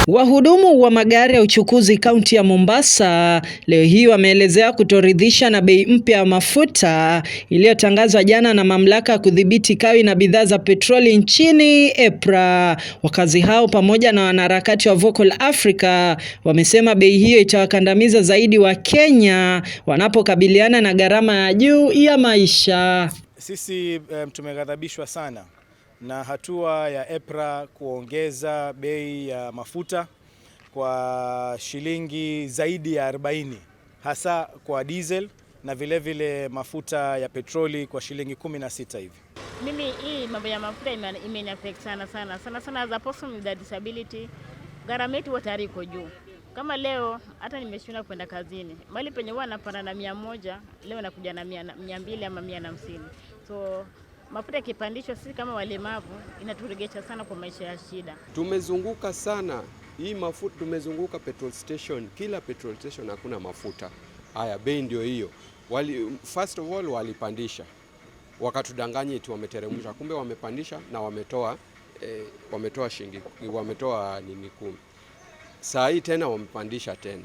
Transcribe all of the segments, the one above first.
Wahudumu wa magari ya uchukuzi kaunti ya Mombasa leo hii wameelezea kutoridhisha na bei mpya ya mafuta iliyotangazwa jana na mamlaka ya kudhibiti kawi na bidhaa za petroli nchini EPRA. Wakazi hao pamoja na wanaharakati wa Vocal Africa wamesema bei hiyo itawakandamiza zaidi wa Kenya wanapokabiliana na gharama ya juu ya maisha. Sisi tumeghadhabishwa sana na hatua ya EPRA kuongeza bei ya mafuta kwa shilingi zaidi ya 40, hasa kwa diesel na vile mafuta ya petroli kwa shilingi 16 hivi. Mimi hii mambo ya mafuta imeniaffect sana as a person with a disability. Gharama yetu tayari iko juu. Kama leo hata nimeshinda kwenda kazini. Mali penye huwa napanda na 100, leo nakuja na 200 ama 150. So mafuta kipandishwa, sisi kama walemavu inaturegesha sana kwa maisha ya shida. Tumezunguka sana hii mafuta, tumezunguka petrol station, kila petrol station hakuna mafuta. Haya, bei ndio hiyo. First of all walipandisha, wakatudanganya eti wameteremsha, kumbe wamepandisha na wametoa nini 10. Saa hii tena wamepandisha tena.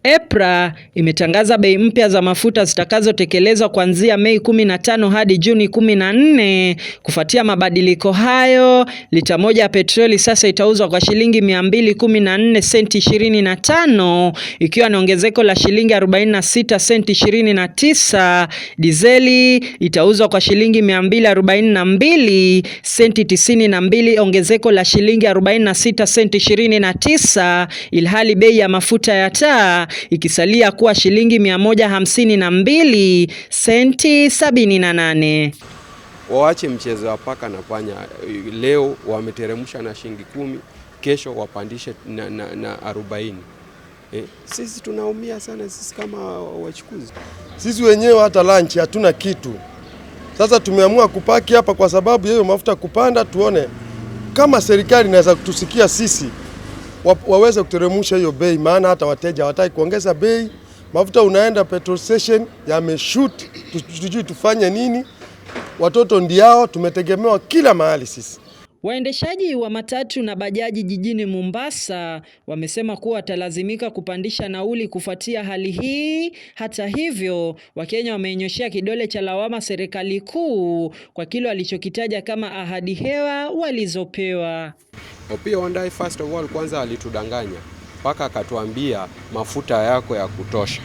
EPRA imetangaza bei mpya za mafuta zitakazotekelezwa kuanzia Mei 15 hadi Juni 14. Kufuatia mabadiliko hayo, lita moja ya petroli sasa itauzwa kwa shilingi 214 senti 25, ikiwa ni ongezeko la shilingi 46 senti 29. Dizeli itauzwa kwa shilingi 242 senti 92, ongezeko la shilingi 46 senti 29, ilhali bei ya mafuta ya taa ikisalia kuwa shilingi 152 senti 78. Waache mchezo wa paka na panya. Leo wameteremsha na shilingi 10, kesho wapandishe na 40. Sisi tunaumia sana, sisi kama wachukuzi. Sisi wenyewe hata lunch hatuna kitu. Sasa tumeamua kupaki hapa kwa sababu hiyo mafuta kupanda. Tuone kama serikali inaweza kutusikia sisi, waweze kuteremsha hiyo bei, maana hata wateja hawataki kuongeza bei. Mafuta unaenda petrol station yameshoot, tujui tufanye nini. Watoto ndiao tumetegemewa kila mahali sisi. Waendeshaji wa matatu na bajaji jijini Mombasa wamesema kuwa watalazimika kupandisha nauli kufuatia hali hii. Hata hivyo, Wakenya wamenyoshea kidole cha lawama serikali kuu kwa kile walichokitaja kama ahadi hewa walizopewa. Opiyo Wandayi first of all kwanza alitudanganya mpaka akatuambia mafuta yako ya kutosha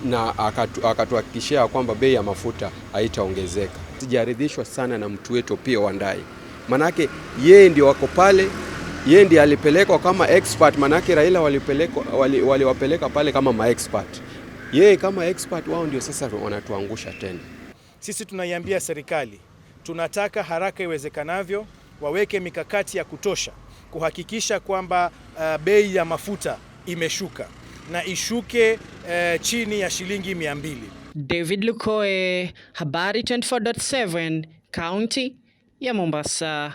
na akatuhakikishia kwamba bei ya mafuta haitaongezeka. Sijaridhishwa sana na mtu wetu Opiyo Wandayi. Manake yeye ndio wako pale, yeye ndiye alipelekwa kama expert, manake Raila waliwapeleka pale kama ma-expert. Yeye kama expert, wao ndio sasa wanatuangusha tena. Sisi tunaiambia serikali, tunataka haraka iwezekanavyo waweke mikakati ya kutosha kuhakikisha kwamba bei ya mafuta imeshuka na ishuke chini ya shilingi 200. David Lukoe, Habari 24.7, County ya Mombasa.